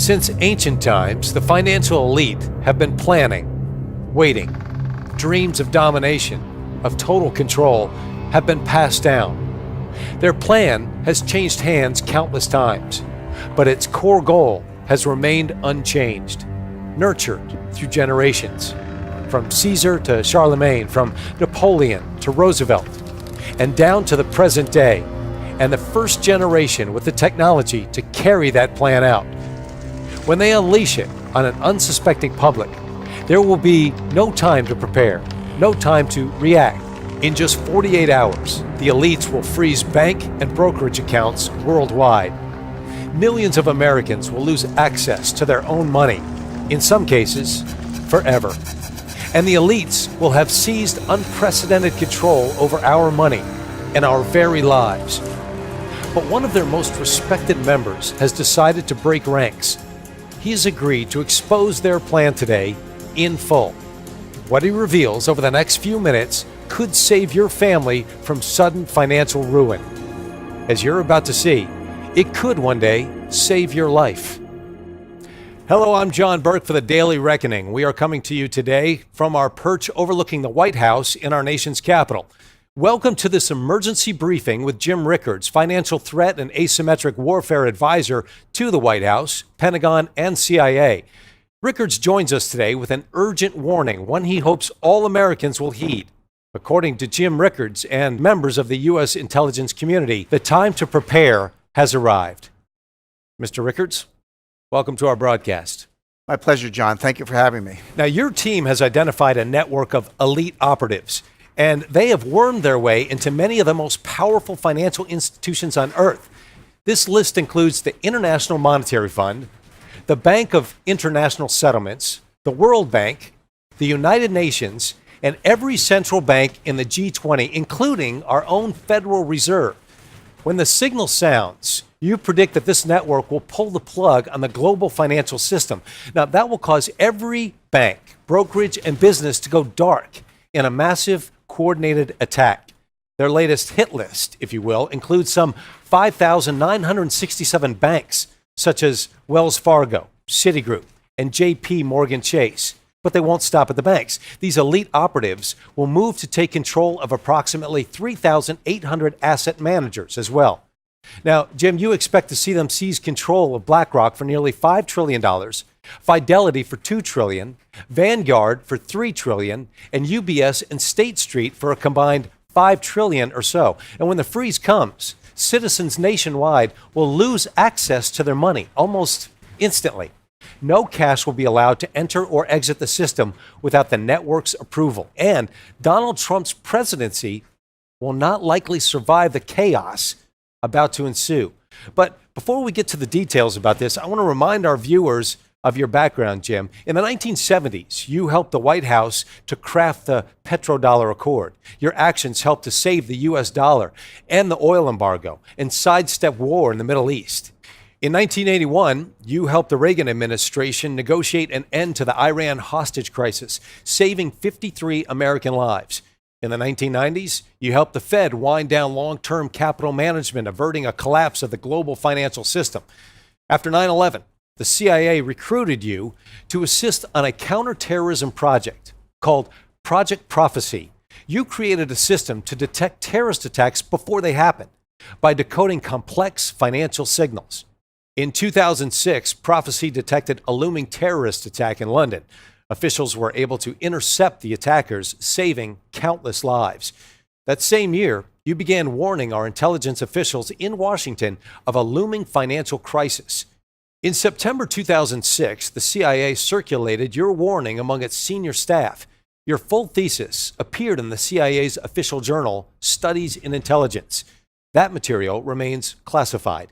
Since ancient times, the financial elite have been planning, waiting. Dreams of domination, of total control, have been passed down. Their plan has changed hands countless times, but its core goal has remained unchanged, nurtured through generations. From Caesar to Charlemagne, from Napoleon to Roosevelt, and down to the present day, and the first generation with the technology to carry that plan out. When they unleash it on an unsuspecting public, there will be no time to prepare, no time to react. In just 48 hours, the elites will freeze bank and brokerage accounts worldwide. Millions of Americans will lose access to their own money, in some cases, forever. And the elites will have seized unprecedented control over our money and our very lives. But one of their most respected members has decided to break ranks. He has agreed to expose their plan today in full. What he reveals over the next few minutes could save your family from sudden financial ruin. As you're about to see, it could one day save your life. Hello, I'm John Burke for the Daily Reckoning. We are coming to you today from our perch overlooking the White House in our nation's capital. Welcome to this emergency briefing with Jim Rickards, financial threat and asymmetric warfare advisor to the White House, Pentagon, and CIA. Rickards joins us today with an urgent warning, one he hopes all Americans will heed. According to Jim Rickards and members of the U.S. intelligence community, the time to prepare has arrived. Mr. Rickards, welcome to our broadcast. My pleasure, John. Thank you for having me. Now, your team has identified a network of elite operatives, and they have wormed their way into many of the most powerful financial institutions on earth. This list includes the International Monetary Fund, the Bank of International Settlements, the World Bank, the United Nations, and every central bank in the G20, including our own Federal Reserve. When the signal sounds, you predict that this network will pull the plug on the global financial system. Now, that will cause every bank, brokerage, and business to go dark in a massive coordinated attack. Their latest hit list, if you will, includes some 5,967 banks, such as Wells Fargo, Citigroup, and JP Morgan Chase. But they won't stop at the banks. These elite operatives will move to take control of approximately 3,800 asset managers as well. Now, Jim, you expect to see them seize control of BlackRock for nearly $5 trillion, Fidelity for $2 trillion, Vanguard for $3 trillion, and UBS and State Street for a combined $5 trillion or so. And when the freeze comes, citizens nationwide will lose access to their money almost instantly. No cash will be allowed to enter or exit the system without the network's approval. And Donald Trump's presidency will not likely survive the chaos about to ensue. But before we get to the details about this, I want to remind our viewers of your background, Jim. In the 1970s, you helped the White House to craft the petrodollar accord. Your actions helped to save the U.S. dollar and the oil embargo and sidestep war in the Middle East. In 1981, you helped the Reagan administration negotiate an end to the Iran hostage crisis, saving 53 American lives. In the 1990s, you helped the Fed wind down long-term capital management, averting a collapse of the global financial system. After 9/11, the CIA recruited you to assist on a counterterrorism project called Project Prophecy. You created a system to detect terrorist attacks before they happen by decoding complex financial signals. In 2006, Prophecy detected a looming terrorist attack in London. Officials were able to intercept the attackers, saving countless lives. That same year, you began warning our intelligence officials in Washington of a looming financial crisis. In September 2006, the CIA circulated your warning among its senior staff. Your full thesis appeared in the CIA's official journal, Studies in Intelligence. That material remains classified.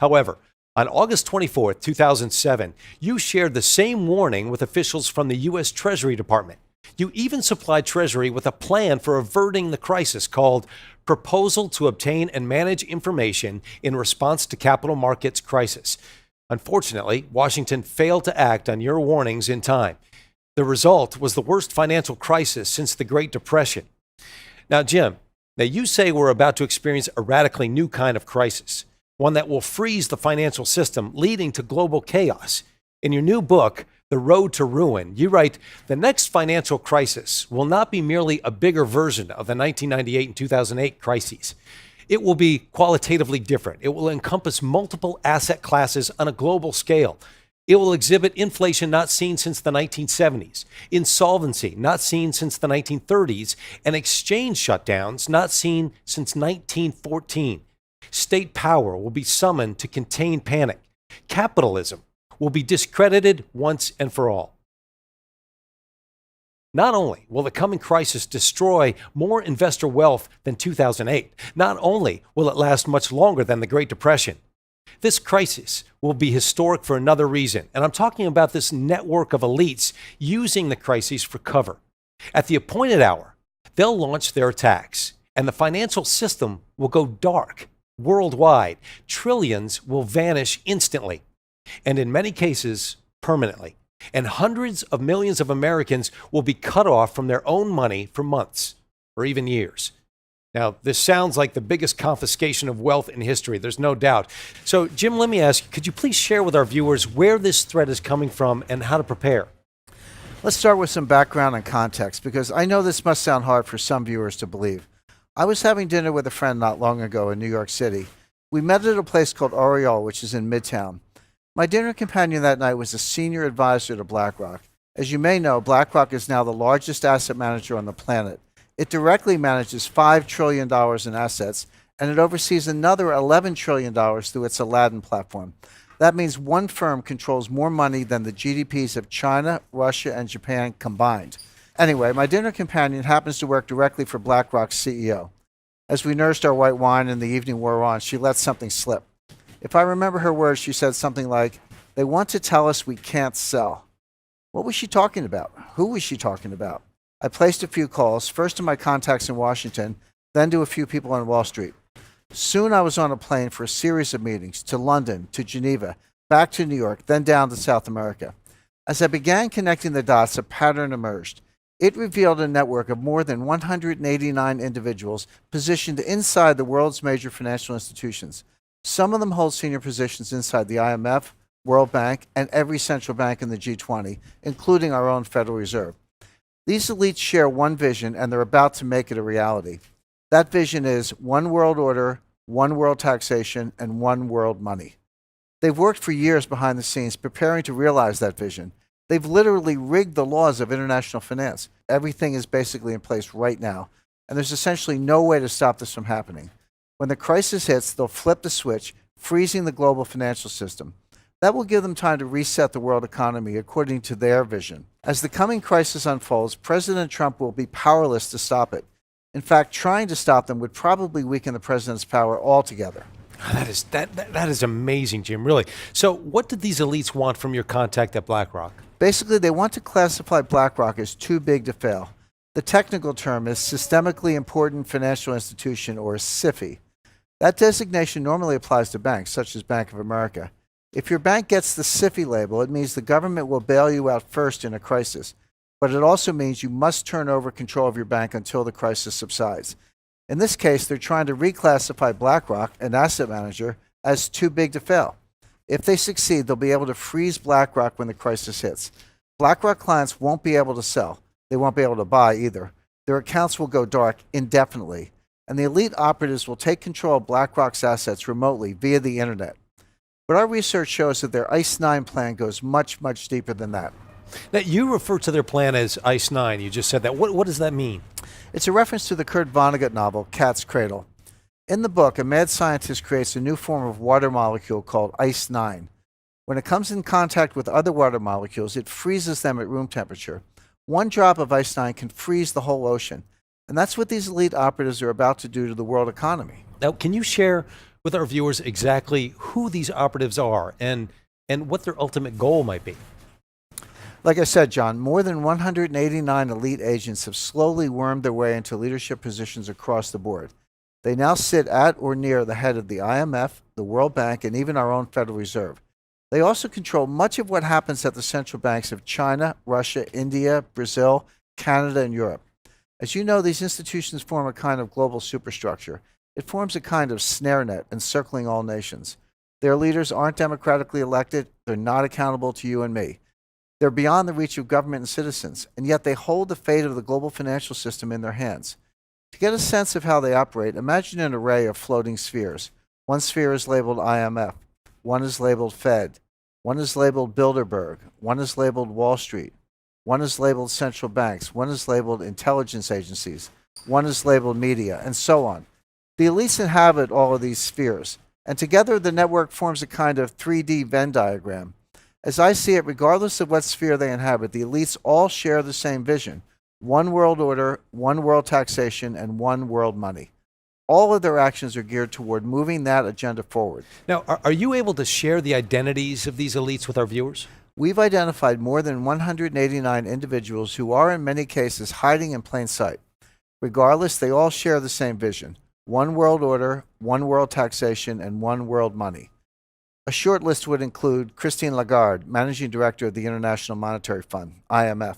However, on August 24, 2007, you shared the same warning with officials from the U.S. Treasury Department. You even supplied Treasury with a plan for averting the crisis called Proposal to Obtain and Manage Information in Response to Capital Markets Crisis. Unfortunately, Washington failed to act on your warnings in time. The result was the worst financial crisis since the Great Depression. Now, Jim, you say we're about to experience a radically new kind of crisis, one that will freeze the financial system, leading to global chaos. In your new book, The Road to Ruin, you write, the next financial crisis will not be merely a bigger version of the 1998 and 2008 crises. It will be qualitatively different. It will encompass multiple asset classes on a global scale. It will exhibit inflation not seen since the 1970s, insolvency not seen since the 1930s, and exchange shutdowns not seen since 1914. State power will be summoned to contain panic. Capitalism will be discredited once and for all. Not only will the coming crisis destroy more investor wealth than 2008, not only will it last much longer than the Great Depression, this crisis will be historic for another reason. And I'm talking about this network of elites using the crises for cover. At the appointed hour, they'll launch their attacks, and the financial system will go dark worldwide. Trillions will vanish instantly, and in many cases, permanently. And hundreds of millions of Americans will be cut off from their own money for months or even years. Now, this sounds like the biggest confiscation of wealth in history, there's no doubt. So, Jim, let me ask, could you please share with our viewers where this threat is coming from and how to prepare? Let's start with some background and context, because I know this must sound hard for some viewers to believe. I was having dinner with a friend not long ago in New York City. We met at a place called Oriole, which is in Midtown. My dinner companion that night was a senior advisor to BlackRock. As you may know, BlackRock is now the largest asset manager on the planet. It directly manages $5 trillion in assets, and it oversees another $11 trillion through its Aladdin platform. That means one firm controls more money than the GDPs of China, Russia, and Japan combined. Anyway, my dinner companion happens to work directly for BlackRock's CEO. As we nursed our white wine and the evening wore on, she let something slip. If I remember her words, she said something like, "They want to tell us we can't sell." What was she talking about? Who was she talking about? I placed a few calls, first to my contacts in Washington, then to a few people on Wall Street. Soon I was on a plane for a series of meetings to London, to Geneva, back to New York, then down to South America. As I began connecting the dots, a pattern emerged. It revealed a network of more than 189 individuals positioned inside the world's major financial institutions. Some of them hold senior positions inside the IMF, World Bank, and every central bank in the G20, including our own Federal Reserve. These elites share one vision, and they're about to make it a reality. That vision is one world order, one world taxation, and one world money. They've worked for years behind the scenes preparing to realize that vision. They've literally rigged the laws of international finance. Everything is basically in place right now, and there's essentially no way to stop this from happening. When the crisis hits, they'll flip the switch, freezing the global financial system. That will give them time to reset the world economy according to their vision. As the coming crisis unfolds, President Trump will be powerless to stop it. In fact, trying to stop them would probably weaken the president's power altogether. That is amazing, Jim, really. So what did these elites want from your contact at BlackRock? Basically, they want to classify BlackRock as too big to fail. The technical term is Systemically Important Financial Institution, or SIFI. That designation normally applies to banks, such as Bank of America. If your bank gets the SIFI label, it means the government will bail you out first in a crisis. But it also means you must turn over control of your bank until the crisis subsides. In this case, they're trying to reclassify BlackRock, an asset manager, as too big to fail. If they succeed, they'll be able to freeze BlackRock when the crisis hits. BlackRock clients won't be able to sell. They won't be able to buy either. Their accounts will go dark indefinitely. And the elite operatives will take control of BlackRock's assets remotely via the internet. But our research shows that their ICE 9 plan goes much, much deeper than that. Now, you refer to their plan as ICE 9. You just said that. What does that mean? It's a reference to the Kurt Vonnegut novel, Cat's Cradle. In the book, a mad scientist creates a new form of water molecule called ICE 9. When it comes in contact with other water molecules, it freezes them at room temperature. One drop of ICE 9 can freeze the whole ocean. And that's what these elite operatives are about to do to the world economy. Now, can you share with our viewers exactly who these operatives are and what their ultimate goal might be? Like I said, John, more than 189 elite agents have slowly wormed their way into leadership positions across the board. They now sit at or near the head of the IMF, the World Bank, and even our own Federal Reserve. They also control much of what happens at the central banks of China, Russia, India, Brazil, Canada, and Europe. As you know, these institutions form a kind of global superstructure. It forms a kind of snare net encircling all nations. Their leaders aren't democratically elected. They're not accountable to you and me. They're beyond the reach of government and citizens, and yet they hold the fate of the global financial system in their hands. To get a sense of how they operate, imagine an array of floating spheres. One sphere is labeled IMF. One is labeled Fed. One is labeled Bilderberg. One is labeled Wall Street. One is labeled central banks. One is labeled intelligence agencies. One is labeled media, and so on. The elites inhabit all of these spheres, and together the network forms a kind of 3D Venn diagram. As I see it, regardless of what sphere they inhabit, the elites all share the same vision: one world order, one world taxation, and one world money. All of their actions are geared toward moving that agenda forward. Now, are you able to share the identities of these elites with our viewers? We've identified more than 189 individuals who are in many cases hiding in plain sight. Regardless, they all share the same vision: one world order, one world taxation, and one world money. A short list would include Christine Lagarde, Managing Director of the International Monetary Fund, IMF;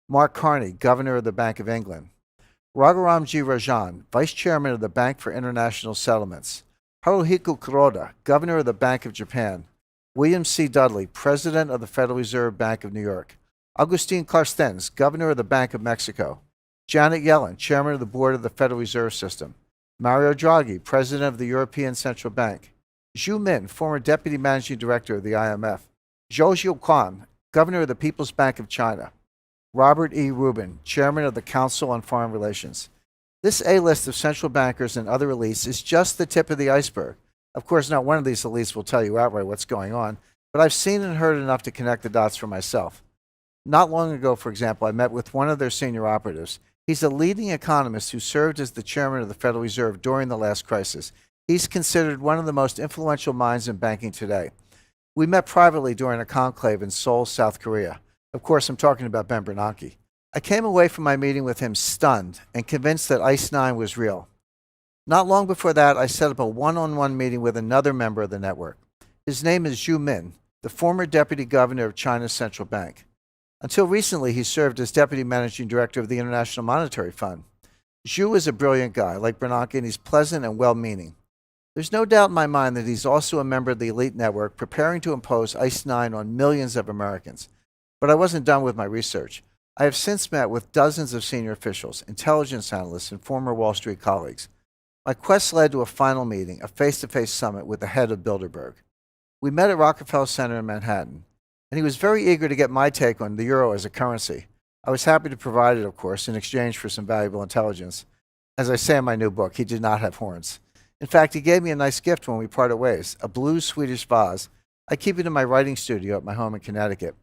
Mark Carney, Governor of the Bank of England; Raghuram Rajan, Vice Chairman of the Bank for International Settlements; Haruhiko Kuroda, Governor of the Bank of Japan; William C. Dudley, President of the Federal Reserve Bank of New York; Agustin Carstens, Governor of the Bank of Mexico; Janet Yellen, Chairman of the Board of the Federal Reserve System; Mario Draghi, President of the European Central Bank; Zhu Min, former Deputy Managing Director of the IMF; Zhou Zhouquan, Governor of the People's Bank of China; Robert E. Rubin, Chairman of the Council on Foreign Relations. This A-list of central bankers and other elites is just the tip of the iceberg. Of course, not one of these elites will tell you outright what's going on, but I've seen and heard enough to connect the dots for myself. Not long ago, for example, I met with one of their senior operatives. He's a leading economist who served as the chairman of the Federal Reserve during the last crisis. He's considered one of the most influential minds in banking today. We met privately during a conclave in Seoul, South Korea. Of course, I'm talking about Ben Bernanke. I came away from my meeting with him stunned and convinced that ICE 9 was real. Not long before that, I set up a one-on-one meeting with another member of the network. His name is Zhu Min, the former deputy governor of China's central bank. Until recently, he served as deputy managing director of the International Monetary Fund. Zhu is a brilliant guy, like Bernanke, and he's pleasant and well-meaning. There's no doubt in my mind that he's also a member of the elite network preparing to impose ICE 9 on millions of Americans. But I wasn't done with my research. I have since met with dozens of senior officials, intelligence analysts, and former Wall Street colleagues. My quest led to a final meeting, a face-to-face summit with the head of Bilderberg. We met at Rockefeller Center in Manhattan, and he was very eager to get my take on the euro as a currency. I was happy to provide it, of course, in exchange for some valuable intelligence. As I say in my new book, he did not have horns. In fact, he gave me a nice gift when we parted ways, a blue Swedish vase. I keep it in my writing studio at my home in Connecticut.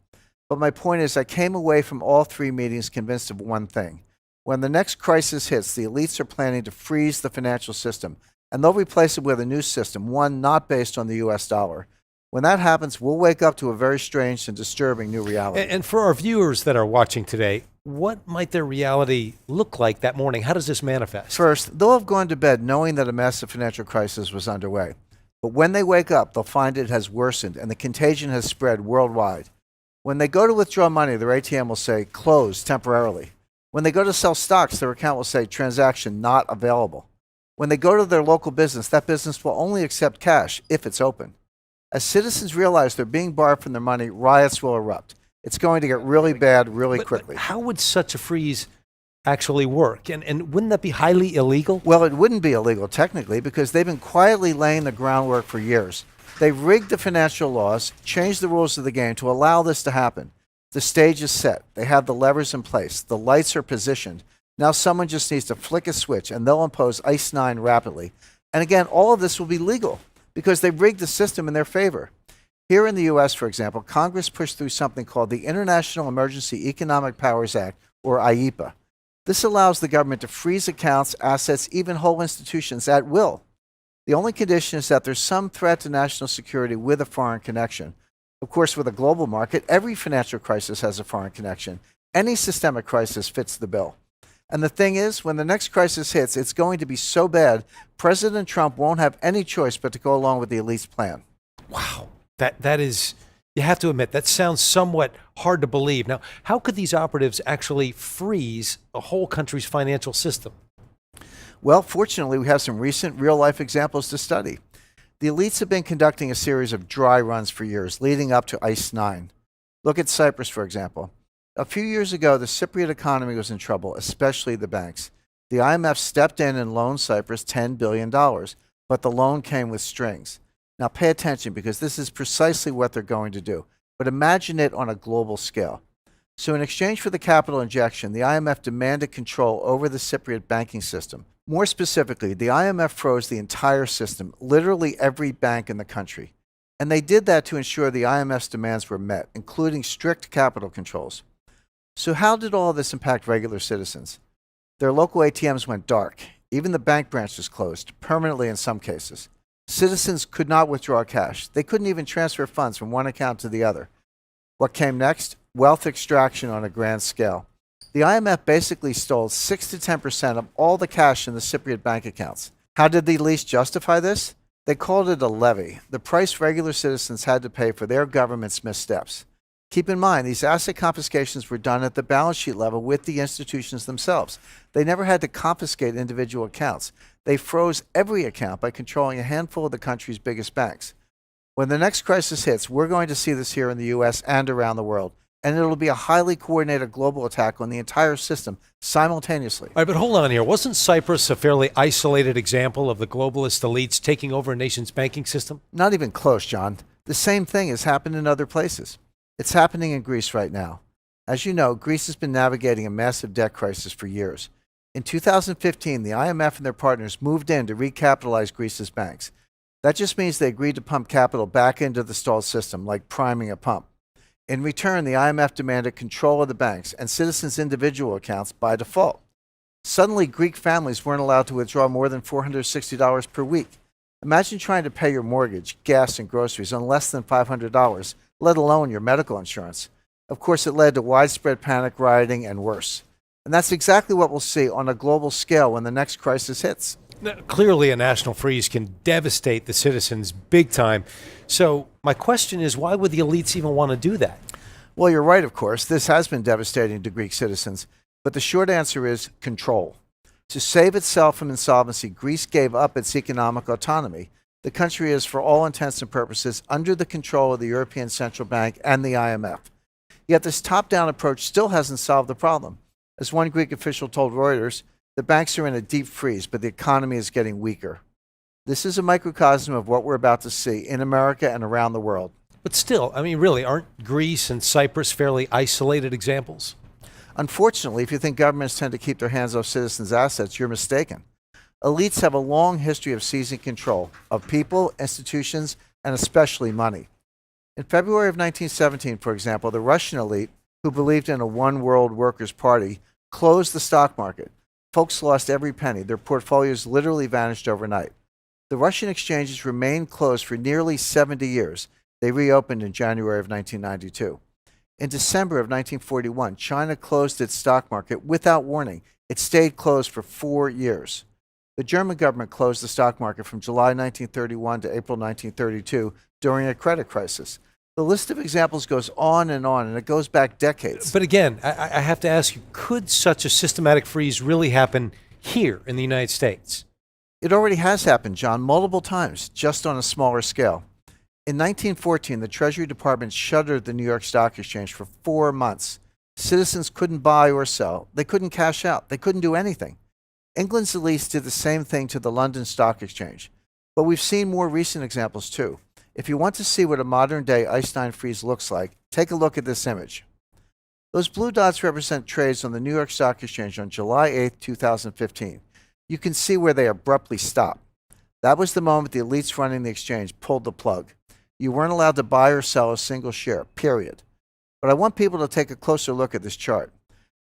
But my point is, I came away from all three meetings convinced of one thing. When the next crisis hits, the elites are planning to freeze the financial system, and they'll replace it with a new system, one not based on the US dollar. When that happens, we'll wake up to a very strange and disturbing new reality. And for our viewers that are watching today, what might their reality look like that morning? How does this manifest? First, they'll have gone to bed knowing that a massive financial crisis was underway. But when they wake up, they'll find it has worsened and the contagion has spread worldwide. When they go to withdraw money, their ATM will say, closed temporarily. When they go to sell stocks, their account will say, transaction not available. When they go to their local business, that business will only accept cash if it's open. As citizens realize they're being barred from their money, riots will erupt. It's going to get really bad really quickly. But how would such a freeze actually work? And wouldn't that be highly illegal? Well, it wouldn't be illegal technically because they've been quietly laying the groundwork for years. They've rigged the financial laws, changed the rules of the game to allow this to happen. The stage is set. They have the levers in place. The lights are positioned. Now someone just needs to flick a switch and they'll impose ICE 9 rapidly. And again, all of this will be legal because they've rigged the system in their favor. Here in the US, for example, Congress pushed through something called the International Emergency Economic Powers Act, or IEPA. This allows the government to freeze accounts, assets, even whole institutions at will. The only condition is that there's some threat to national security with a foreign connection. Of course, with a global market, every financial crisis has a foreign connection. Any systemic crisis fits the bill. And the thing is, when the next crisis hits, it's going to be so bad, President Trump won't have any choice but to go along with the elite's plan. Wow. That is, you have to admit, that sounds somewhat hard to believe. Now, how could these operatives actually freeze a whole country's financial system? Well, fortunately, we have some recent real-life examples to study. The elites have been conducting a series of dry runs for years, leading up to ICE 9. Look at Cyprus, for example. A few years ago, the Cypriot economy was in trouble, especially the banks. The IMF stepped in and loaned Cyprus $10 billion, but the loan came with strings. Now pay attention, because this is precisely what they're going to do. But imagine it on a global scale. So in exchange for the capital injection, the IMF demanded control over the Cypriot banking system. More specifically, the IMF froze the entire system, literally every bank in the country. And they did that to ensure the IMF's demands were met, including strict capital controls. So how did all of this impact regular citizens? Their local ATMs went dark. Even the bank branches closed, permanently in some cases. Citizens could not withdraw cash. They couldn't even transfer funds from one account to the other. What came next? Wealth extraction on a grand scale. The IMF basically stole 6 to 10% of all the cash in the Cypriot bank accounts. How did the elites justify this? They called it a levy, the price regular citizens had to pay for their government's missteps. Keep in mind, these asset confiscations were done at the balance sheet level with the institutions themselves. They never had to confiscate individual accounts. They froze every account by controlling a handful of the country's biggest banks. When the next crisis hits, we're going to see this here in the US and around the world. And it'll be a highly coordinated global attack on the entire system simultaneously. All right, but hold on here. Wasn't Cyprus a fairly isolated example of the globalist elites taking over a nation's banking system? Not even close, John. The same thing has happened in other places. It's happening in Greece right now. As you know, Greece has been navigating a massive debt crisis for years. In 2015, the IMF and their partners moved in to recapitalize Greece's banks. That just means they agreed to pump capital back into the stalled system, like priming a pump. In return, the IMF demanded control of the banks and citizens' individual accounts by default. Suddenly, Greek families weren't allowed to withdraw more than $460 per week. Imagine trying to pay your mortgage, gas, and groceries on less than $500, let alone your medical insurance. Of course, it led to widespread panic, rioting, and worse. And that's exactly what we'll see on a global scale when the next crisis hits. Now, clearly, a national freeze can devastate the citizens big time. So my question is, why would the elites even want to do that? Well, you're right, of course. This has been devastating to Greek citizens. But the short answer is control. To save itself from insolvency, Greece gave up its economic autonomy. The country is, for all intents and purposes, under the control of the European Central Bank and the IMF. Yet this top-down approach still hasn't solved the problem. As one Greek official told Reuters, the banks are in a deep freeze, but the economy is getting weaker. This is a microcosm of what we're about to see in America and around the world. But still, I mean, really, aren't Greece and Cyprus fairly isolated examples? Unfortunately, if you think governments tend to keep their hands off citizens' assets, you're mistaken. Elites have a long history of seizing control of people, institutions, and especially money. In February of 1917, for example, the Russian elite, who believed in a one-world workers' party, closed the stock market. Folks lost every penny. Their portfolios literally vanished overnight. The Russian exchanges remained closed for nearly 70 years. They reopened in January of 1992. In December of 1941, China closed its stock market without warning. It stayed closed for 4 years. The German government closed the stock market from July 1931 to April 1932 during a credit crisis. The list of examples goes on, and it goes back decades. But again, I have to ask you, could such a systematic freeze really happen here in the United States? It already has happened, John, multiple times, just on a smaller scale. In 1914, the Treasury Department shuttered the New York Stock Exchange for 4 months. Citizens couldn't buy or sell. They couldn't cash out. They couldn't do anything. England's elites did the same thing to the London Stock Exchange. But we've seen more recent examples, too. If you want to see what a modern-day ICE 9 freeze looks like, take a look at this image. Those blue dots represent trades on the New York Stock Exchange on July 8, 2015. You can see where they abruptly stop. That was the moment the elites running the exchange pulled the plug. You weren't allowed to buy or sell a single share, period. But I want people to take a closer look at this chart.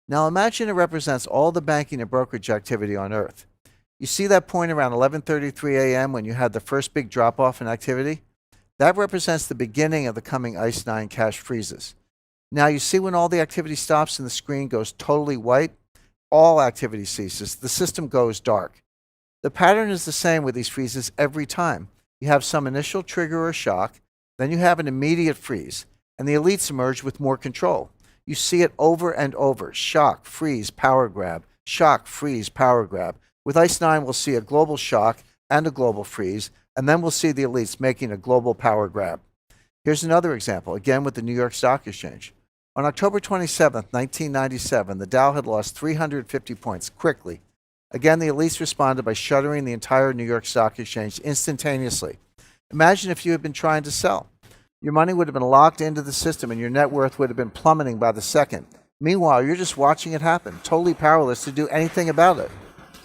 Now imagine it represents all the banking and brokerage activity on Earth. You see that point around 11:33 a.m. when you had the first big drop-off in activity? That represents the beginning of the coming ICE 9 cash freezes. Now you see when all the activity stops and the screen goes totally white? All activity ceases. The system goes dark. The pattern is the same with these freezes every time. You have some initial trigger or shock, then you have an immediate freeze, and the elites emerge with more control. You see it over and over. Shock, freeze, power grab. Shock, freeze, power grab. With ICE 9, we'll see a global shock and a global freeze, And then we'll see the elites making a global power grab. Here's another example, again with the New York Stock Exchange. On October 27, 1997, the Dow had lost 350 points quickly. Again, the elites responded by shuttering the entire New York Stock Exchange instantaneously. Imagine if you had been trying to sell. Your money would have been locked into the system and your net worth would have been plummeting by the second. Meanwhile, you're just watching it happen, totally powerless to do anything about it.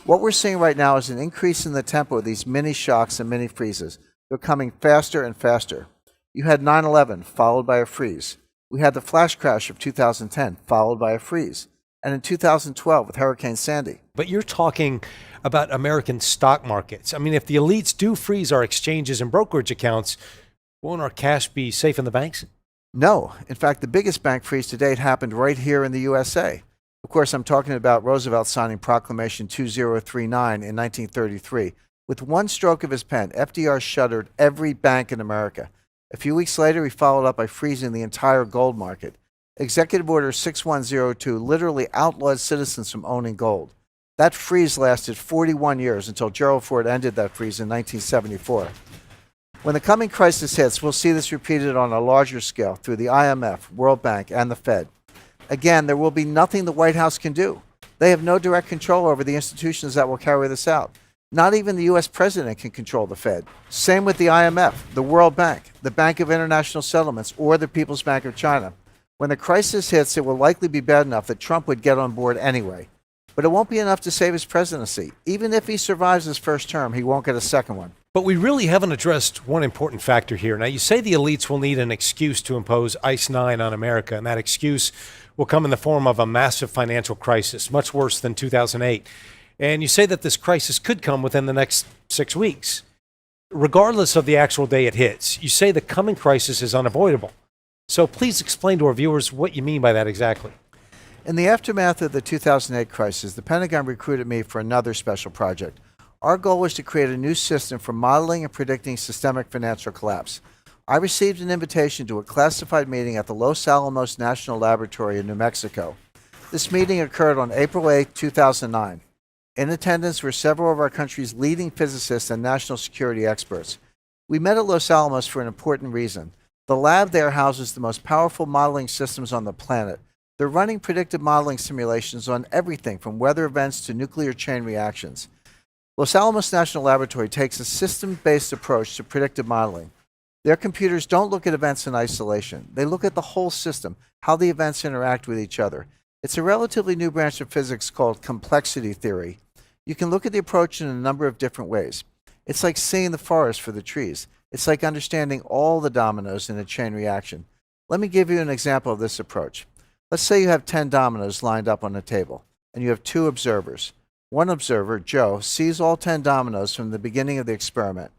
What we're seeing right now is an increase in the tempo of these mini shocks and mini freezes. They're coming faster and faster. You had 9/11 followed by a freeze. We had the flash crash of 2010 followed by a freeze. And in 2012 with Hurricane Sandy. But you're talking about American stock markets. I mean, if the elites do freeze our exchanges and brokerage accounts, won't our cash be safe in the banks? No. In fact, the biggest bank freeze to date happened right here in the USA. Of course, I'm talking about Roosevelt signing Proclamation 2039 in 1933. With one stroke of his pen, FDR shuttered every bank in America. A few weeks later, he followed up by freezing the entire gold market. Executive Order 6102 literally outlawed citizens from owning gold. That freeze lasted 41 years until Gerald Ford ended that freeze in 1974. When the coming crisis hits, we'll see this repeated on a larger scale through the IMF, World Bank, and the Fed. Again, there will be nothing the White House can do. They have no direct control over the institutions that will carry this out. Not even the U.S. president can control the Fed. Same with the IMF, the World Bank, the Bank of International Settlements, or the People's Bank of China. When the crisis hits, it will likely be bad enough that Trump would get on board anyway. But it won't be enough to save his presidency. Even if he survives his first term, he won't get a second one. But we really haven't addressed one important factor here. Now, you say the elites will need an excuse to impose ICE 9 on America, and that excuse will come in the form of a massive financial crisis, much worse than 2008. And you say that this crisis could come within the next 6 weeks. Regardless of the actual day it hits, you say the coming crisis is unavoidable. So please explain to our viewers what you mean by that exactly. In the aftermath of the 2008 crisis, the Pentagon recruited me for another special project. Our goal was to create a new system for modeling and predicting systemic financial collapse. I received an invitation to a classified meeting at the Los Alamos National Laboratory in New Mexico. This meeting occurred on April 8, 2009. In attendance were several of our country's leading physicists and national security experts. We met at Los Alamos for an important reason. The lab there houses the most powerful modeling systems on the planet. They're running predictive modeling simulations on everything from weather events to nuclear chain reactions. Los Alamos National Laboratory takes a system-based approach to predictive modeling. Their computers don't look at events in isolation. They look at the whole system, how the events interact with each other. It's a relatively new branch of physics called complexity theory. You can look at the approach in a number of different ways. It's like seeing the forest for the trees. It's like understanding all the dominoes in a chain reaction. Let me give you an example of this approach. Let's say you have 10 dominoes lined up on a table, and you have 2 observers. One observer, Joe, sees all 10 dominoes from the beginning of the experiment.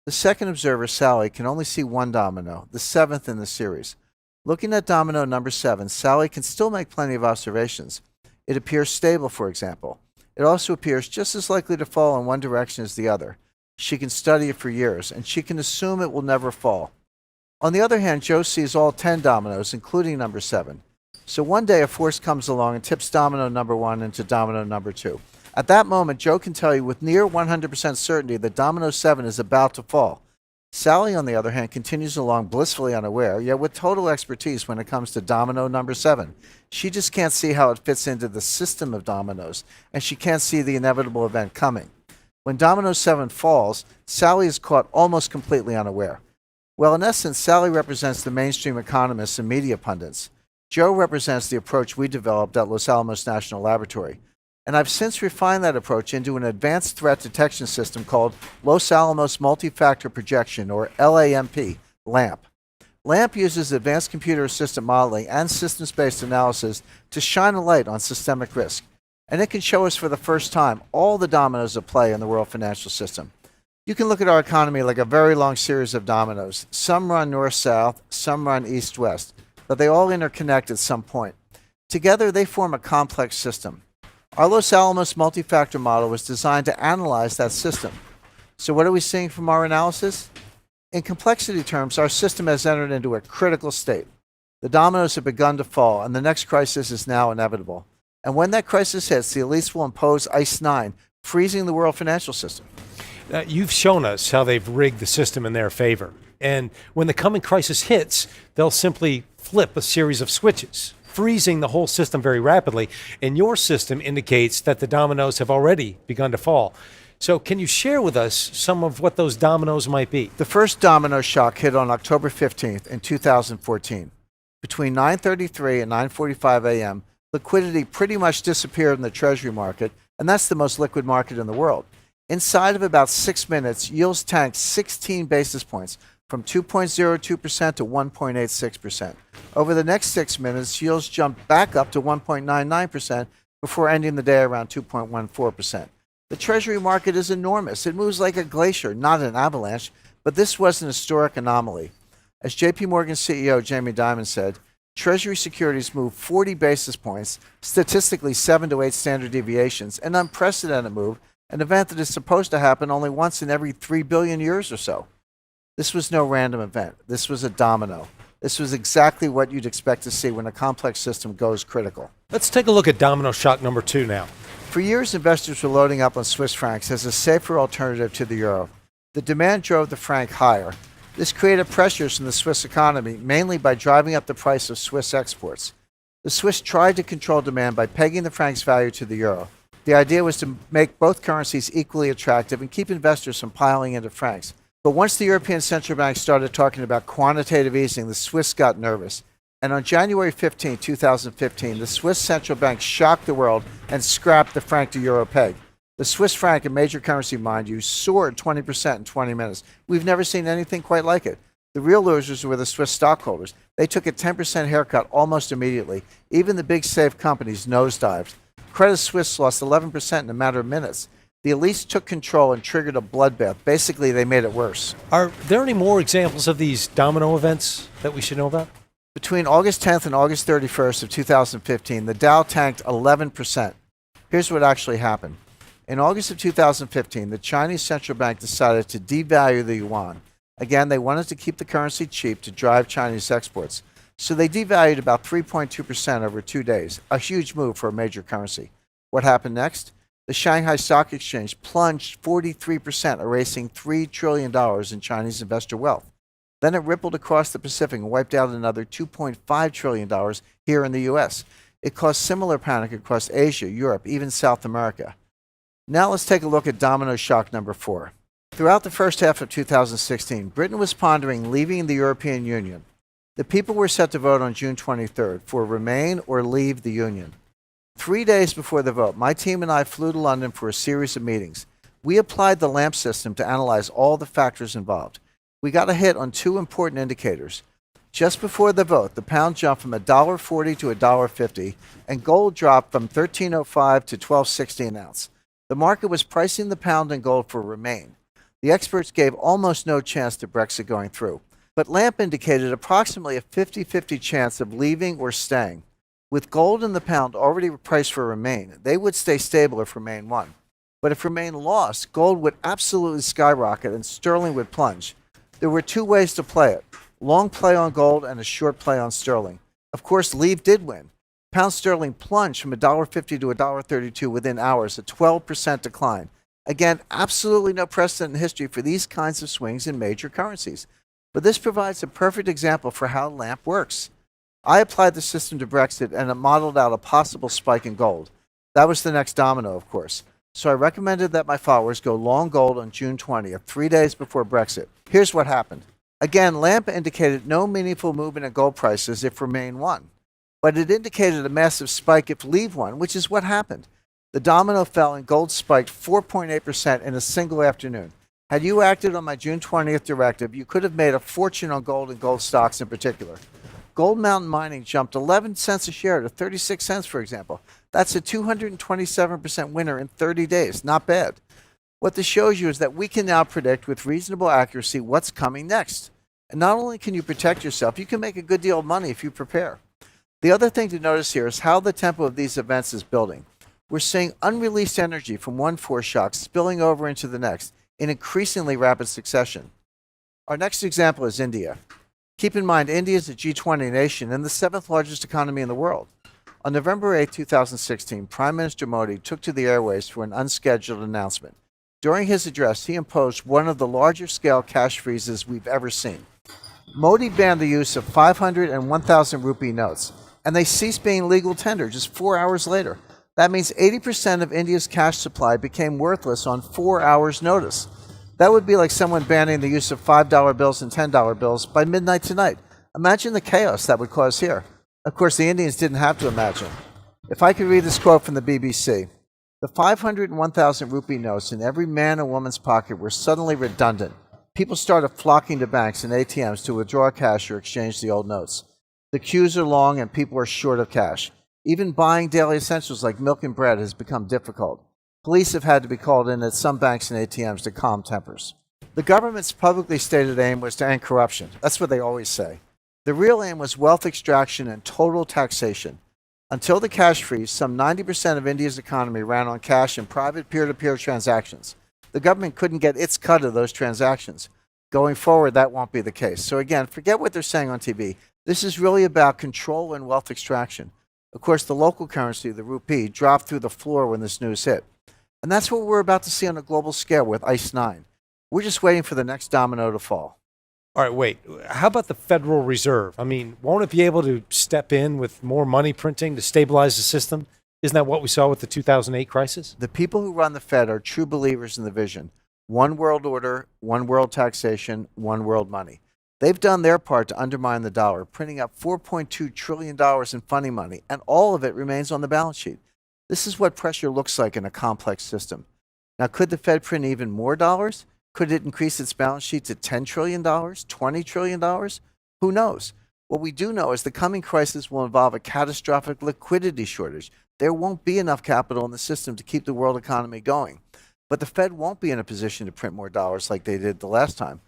The second observer, Sally, can only see 1 domino, the 7th in the series. Looking at domino number 7, Sally can still make plenty of observations. It appears stable, for example. It also appears just as likely to fall in one direction as the other. She can study it for years, and she can assume it will never fall. On the other hand, Joe sees all 10 dominoes, including number 7. So one day a force comes along and tips domino number 1 into domino number 2. At that moment, Joe can tell you with near 100% certainty that domino 7 is about to fall. Sally, on the other hand, continues along blissfully unaware, yet with total expertise when it comes to domino number 7. She just can't see how it fits into the system of dominoes, and she can't see the inevitable event coming. When domino 7 falls, Sally is caught almost completely unaware. Well, in essence, Sally represents the mainstream economists and media pundits. Joe represents the approach we developed at Los Alamos National Laboratory. And I've since refined that approach into an advanced threat detection system called Los Alamos Multi-Factor Projection, or LAMP, LAMP. LAMP uses advanced computer assisted modeling and systems-based analysis to shine a light on systemic risk. And it can show us for the first time all the dominoes at play in the world financial system. You can look at our economy like a very long series of dominoes. Some run north-south, some run east-west, but they all interconnect at some point. Together, they form a complex system. Our Los Alamos multi-factor model was designed to analyze that system. So what are we seeing from our analysis? In complexity terms, our system has entered into a critical state. The dominoes have begun to fall, and the next crisis is now inevitable. And when that crisis hits, the elites will impose ICE 9, freezing the world financial system. You've shown us how they've rigged the system in their favor. And when the coming crisis hits, they'll simply flip a series of switches, freezing the whole system very rapidly. And your system indicates that the dominoes have already begun to fall. So can you share with us some of what those dominoes might be? The first domino shock hit on October 15th in 2014. Between 9:33 and 9:45 a.m., liquidity pretty much disappeared in the Treasury market, and that's the most liquid market in the world. Inside of about 6 minutes, yields tanked 16 basis points from 2.02% to 1.86%. Over the next 6 minutes, yields jumped back up to 1.99% before ending the day around 2.14%. The Treasury market is enormous. It moves like a glacier, not an avalanche, but this was an historic anomaly. As JP Morgan CEO Jamie Dimon said, Treasury securities move 40 basis points, statistically 7 to 8 standard deviations, an unprecedented move, an event that is supposed to happen only once in every 3 billion years or so. This was no random event. This was a domino. This was exactly what you'd expect to see when a complex system goes critical. Let's take a look at domino shock number 2 now. For years, investors were loading up on Swiss francs as a safer alternative to the euro. The demand drove the franc higher. This created pressures in the Swiss economy, mainly by driving up the price of Swiss exports. The Swiss tried to control demand by pegging the franc's value to the euro. The idea was to make both currencies equally attractive and keep investors from piling into francs. But once the European Central Bank started talking about quantitative easing, the Swiss got nervous. And on January 15, 2015, the Swiss Central Bank shocked the world and scrapped the franc to euro peg. The Swiss franc, a major currency, mind you, soared 20% in 20 minutes. We've never seen anything quite like it. The real losers were the Swiss stockholders. They took a 10% haircut almost immediately. Even the big safe companies nosedived. Credit Suisse lost 11% in a matter of minutes. The elites took control and triggered a bloodbath. Basically, they made it worse. Are there any more examples of these domino events that we should know about? Between August 10th and August 31st of 2015, the Dow tanked 11%. Here's what actually happened. In August of 2015, the Chinese central bank decided to devalue the yuan. Again, they wanted to keep the currency cheap to drive Chinese exports. So they devalued about 3.2% over 2 days, a huge move for a major currency. What happened next? The Shanghai Stock Exchange plunged 43%, erasing $3 trillion in Chinese investor wealth. Then it rippled across the Pacific and wiped out another $2.5 trillion here in the US. It caused similar panic across Asia, Europe, even South America. Now let's take a look at domino shock number 4. Throughout the first half of 2016, Britain was pondering leaving the European Union. The people were set to vote on June 23rd for remain or leave the Union. 3 days before the vote, my team and I flew to London for a series of meetings. We applied the LAMP system to analyze all the factors involved. We got a hit on 2 important indicators. Just before the vote, the pound jumped from $1.40 to $1.50, and gold dropped from $13.05 to $12.60 an ounce. The market was pricing the pound and gold for remain. The experts gave almost no chance to Brexit going through. But LAMP indicated approximately a 50-50 chance of leaving or staying. With gold and the pound already priced for remain, they would stay stable if remain won. But if remain lost, gold would absolutely skyrocket and sterling would plunge. There were 2 ways to play it: long play on gold and a short play on sterling. Of course, leave did win. Pound sterling plunged from $1.50 to $1.32 within hours, a 12% decline. Again, absolutely no precedent in history for these kinds of swings in major currencies. But this provides a perfect example for how LAMP works. I applied the system to Brexit and it modeled out a possible spike in gold. That was the next domino, of course. So I recommended that my followers go long gold on June 20th, 3 days before Brexit. Here's what happened. Again, LAMP indicated no meaningful movement in gold prices if remain won. But it indicated a massive spike if leave won, which is what happened. The domino fell and gold spiked 4.8% in a single afternoon. Had you acted on my June 20th directive, you could have made a fortune on gold and gold stocks in particular. Gold Mountain Mining jumped 11 cents a share to 36 cents, for example. That's a 227% winner in 30 days. Not bad. What this shows you is that we can now predict with reasonable accuracy what's coming next. And not only can you protect yourself, you can make a good deal of money if you prepare. The other thing to notice here is how the tempo of these events is building. We're seeing unreleased energy from one foreshock spilling over into the next in increasingly rapid succession. Our next example is India. Keep in mind, India is a G20 nation and the 7th largest economy in the world. On November 8, 2016, Prime Minister Modi took to the airwaves for an unscheduled announcement. During his address, he imposed one of the larger scale cash freezes we've ever seen. Modi banned the use of 500 and 1,000 rupee notes, and they ceased being legal tender just 4 hours later. That means 80% of India's cash supply became worthless on 4 hours' notice. That would be like someone banning the use of $5 bills and $10 bills by midnight tonight. Imagine the chaos that would cause here. Of course, the Indians didn't have to imagine. If I could read this quote from the BBC, the 500 and 1,000 rupee notes in every man and woman's pocket were suddenly redundant. People started flocking to banks and ATMs to withdraw cash or exchange the old notes. The queues are long and people are short of cash. Even buying daily essentials like milk and bread has become difficult. Police have had to be called in at some banks and ATMs to calm tempers. The government's publicly stated aim was to end corruption. That's what they always say. The real aim was wealth extraction and total taxation. Until the cash freeze, some 90% of India's economy ran on cash and private peer-to-peer transactions. The government couldn't get its cut of those transactions. Going forward, that won't be the case. So again, forget what they're saying on TV. This is really about control and wealth extraction. Of course, the local currency, the rupee, dropped through the floor when this news hit. And that's what we're about to see on a global scale with ICE 9. We're just waiting for the next domino to fall. All right, wait. How about the Federal Reserve? I mean, won't it be able to step in with more money printing to stabilize the system? Isn't that what we saw with the 2008 crisis? The people who run the Fed are true believers in the vision. One world order, one world taxation, one world money. They've done their part to undermine the dollar, printing up $4.2 trillion in funding money, and all of it remains on the balance sheet. This is what pressure looks like in a complex system. Now, could the Fed print even more dollars? Could it increase its balance sheet to $10 trillion, $20 trillion? Who knows? What we do know is the coming crisis will involve a catastrophic liquidity shortage. There won't be enough capital in the system to keep the world economy going. But the Fed won't be in a position to print more dollars like they did the last time.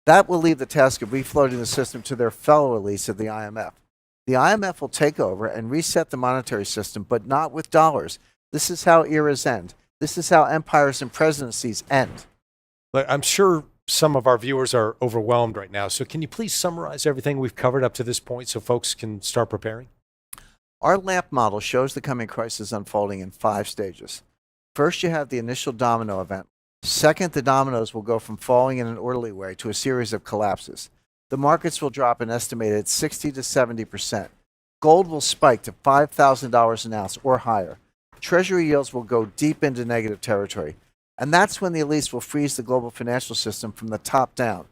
That will leave the task of refloating the system to their fellow elites at the IMF. The IMF will take over and reset the monetary system, but not with dollars. This is how eras end. This is how empires and presidencies end. Look, I'm sure some of our viewers are overwhelmed right now. So can you please summarize everything we've covered up to this point so folks can start preparing? Our LAMP model shows the coming crisis unfolding in 5 stages. First, you have the initial domino event. Second, the dominoes will go from falling in an orderly way to a series of collapses. The markets will drop an estimated 60 to 70%. Gold will spike to $5,000 an ounce or higher. Treasury yields will go deep into negative territory. And that's when the elites will freeze the global financial system from the top down.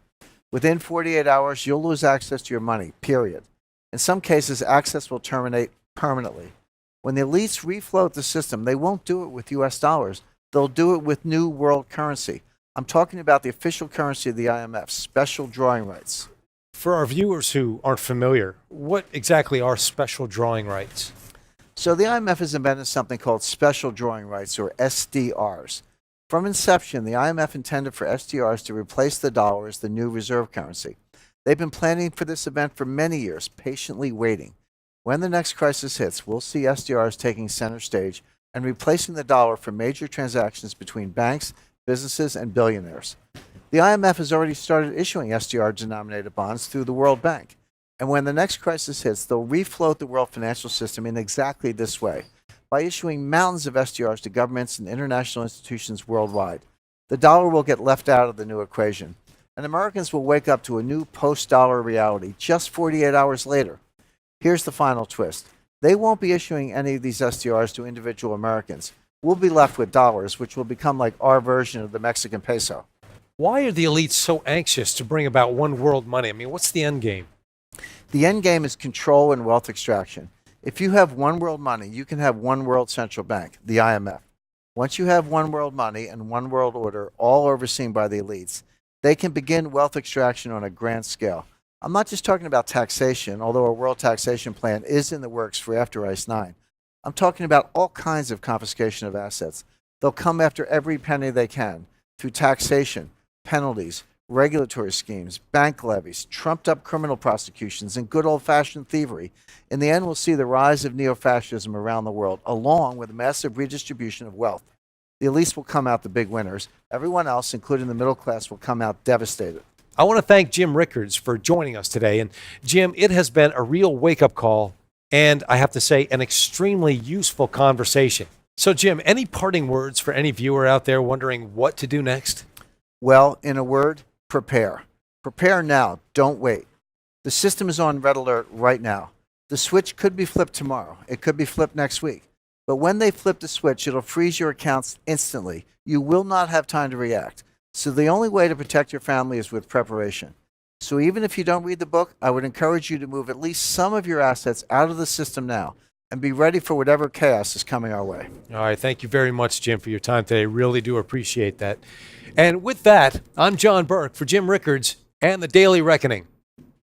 Within 48 hours, you'll lose access to your money, period. In some cases, access will terminate permanently. When the elites refloat the system, they won't do it with US dollars. They'll do it with new world currency. I'm talking about the official currency of the IMF, special drawing rights. For our viewers who aren't familiar, what exactly are special drawing rights? So the IMF has invented something called special drawing rights, or SDRs. From inception, the IMF intended for SDRs to replace the dollar as the new reserve currency. They've been planning for this event for many years, patiently waiting. When the next crisis hits, we'll see SDRs taking center stage and replacing the dollar for major transactions between banks, businesses, and billionaires. The IMF has already started issuing SDR-denominated bonds through the World Bank. And when the next crisis hits, they'll refloat the world financial system in exactly this way, by issuing mountains of SDRs to governments and international institutions worldwide. The dollar will get left out of the new equation, and Americans will wake up to a new post-dollar reality just 48 hours later. Here's the final twist. They won't be issuing any of these SDRs to individual Americans. We'll be left with dollars, which will become like our version of the Mexican peso. Why are the elites so anxious to bring about one world money? I mean, what's the end game? The end game is control and wealth extraction. If you have one world money, you can have one world central bank, the IMF. Once you have one world money and one world order, all overseen by the elites, they can begin wealth extraction on a grand scale. I'm not just talking about taxation, although a world taxation plan is in the works for after ICE 9. I'm talking about all kinds of confiscation of assets. They'll come after every penny they can through taxation, penalties, regulatory schemes, bank levies, trumped-up criminal prosecutions, and good old-fashioned thievery. In the end, we'll see the rise of neo-fascism around the world, along with a massive redistribution of wealth. The elites will come out the big winners. Everyone else, including the middle class, will come out devastated. I want to thank Jim Rickards for joining us today. And Jim, it has been a real wake-up call, and I have to say, an extremely useful conversation. So, Jim, any parting words for any viewer out there wondering what to do next? Well, in a word, prepare. Prepare now. Don't wait. The system is on red alert right now. The switch could be flipped tomorrow. It could be flipped next week. But when they flip the switch, it'll freeze your accounts instantly. You will not have time to react. So the only way to protect your family is with preparation. So even if you don't read the book, I would encourage you to move at least some of your assets out of the system now and be ready for whatever chaos is coming our way. All right. Thank you very much, Jim, for your time today. Really do appreciate that. And with that, I'm John Burke for Jim Rickards and the Daily Reckoning.